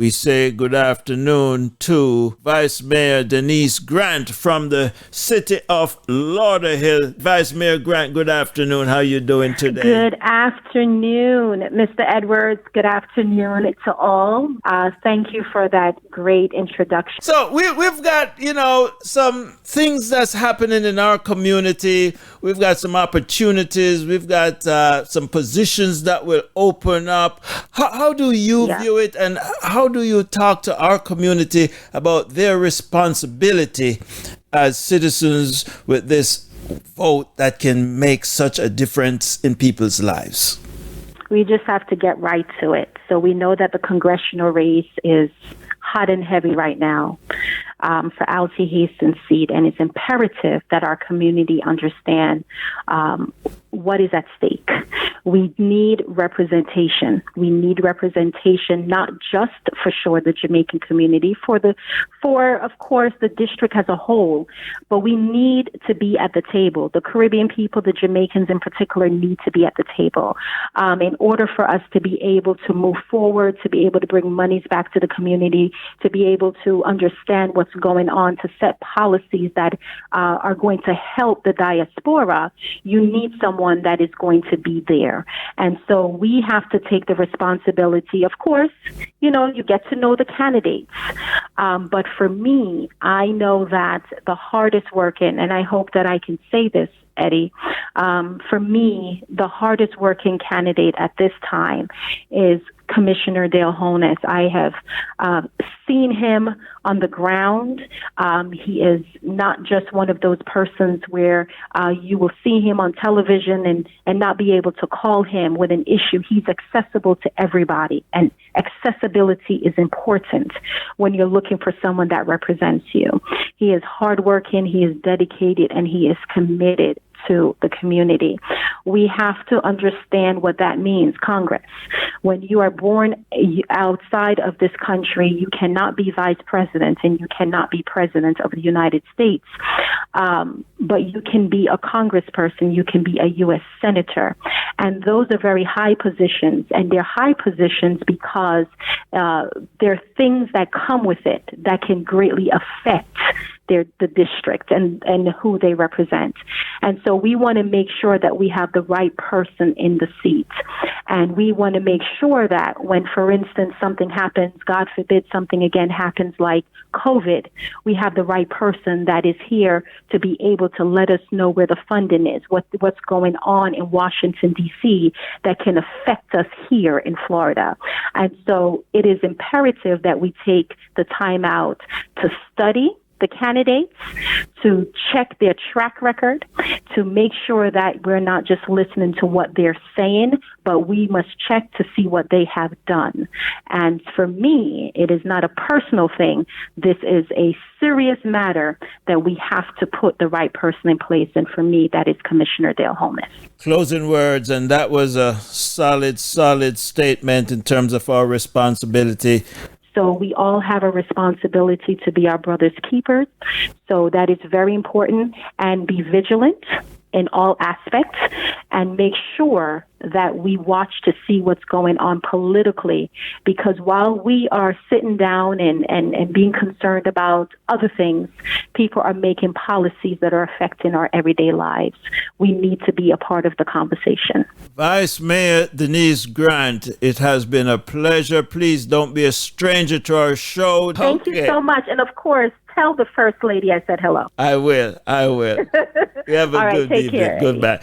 We say good afternoon to Vice Mayor Denise Grant from the City of Lauderhill. Vice Mayor Grant, good afternoon. How you doing today? Good afternoon, Mr. Edwards. Good afternoon to all. Thank you for that great introduction. So we've got, some things that's happening in our community. We've got some opportunities. We've got some positions that will open up. How do you view it, and how do you talk to our community about their responsibility as citizens with this vote that can make such a difference in people's lives? We just have to get right to it. So we know that the congressional race is hot and heavy right now for Alcee Hastings' seat, and it's imperative that our community understand what is at stake. We need representation. We need representation not just for the Jamaican community, for of course the district as a whole, but we need to be at the table. The Caribbean people, the Jamaicans in particular, need to be at the table in order for us to be able to move forward, to be able to bring monies back to the community, to be able to understand what's going on, to set policies that are going to help the diaspora. You need someone that is going to be there. And so we have to take the responsibility. Of course, you get to know the candidates. But for me, I know that the hardest working, and I hope that I can say this, Eddie, for me, the hardest working candidate at this time is Commissioner Dale Holness. I have seen him on the ground. He is not just one of those persons where you will see him on television and not be able to call him with an issue. He's accessible to everybody, and accessibility is important when you're looking for someone that represents you. He is hardworking, he is dedicated, and he is committed to the community. We have to understand what that means, Congress. When you are born outside of this country, you cannot be vice president and you cannot be president of the United States. But you can be a congressperson, you can be a U.S. senator. And those are very high positions, and they're high positions because there are things that come with it that can greatly affect the district and who they represent. And so we want to make sure that we have the right person in the seat. And we want to make sure that when, for instance, something happens, God forbid something again happens like COVID, we have the right person that is here to be able to let us know where the funding is, what's going on in Washington, D.C. that can affect us here in Florida. And so it is imperative that we take the time out to study the candidates, to check their track record, to make sure that we're not just listening to what they're saying, but we must check to see what they have done. And for me, it is not a personal thing. This is a serious matter that we have to put the right person in place. And for me, that is Commissioner Dale Holness. Closing words, and that was a solid statement in terms of our responsibility. So we all have a responsibility to be our brother's keepers. So that is very important, and be vigilant in all aspects and make sure that we watch to see what's going on politically, because while we are sitting down and being concerned about other things, people are making policies that are affecting our everyday lives. We need to be a part of the conversation. Vice Mayor Denise Grant, it has been a pleasure. Please don't be a stranger to our show. Thank you so much. And of course, tell the First Lady I said hello. I will. You have a good evening. Goodbye.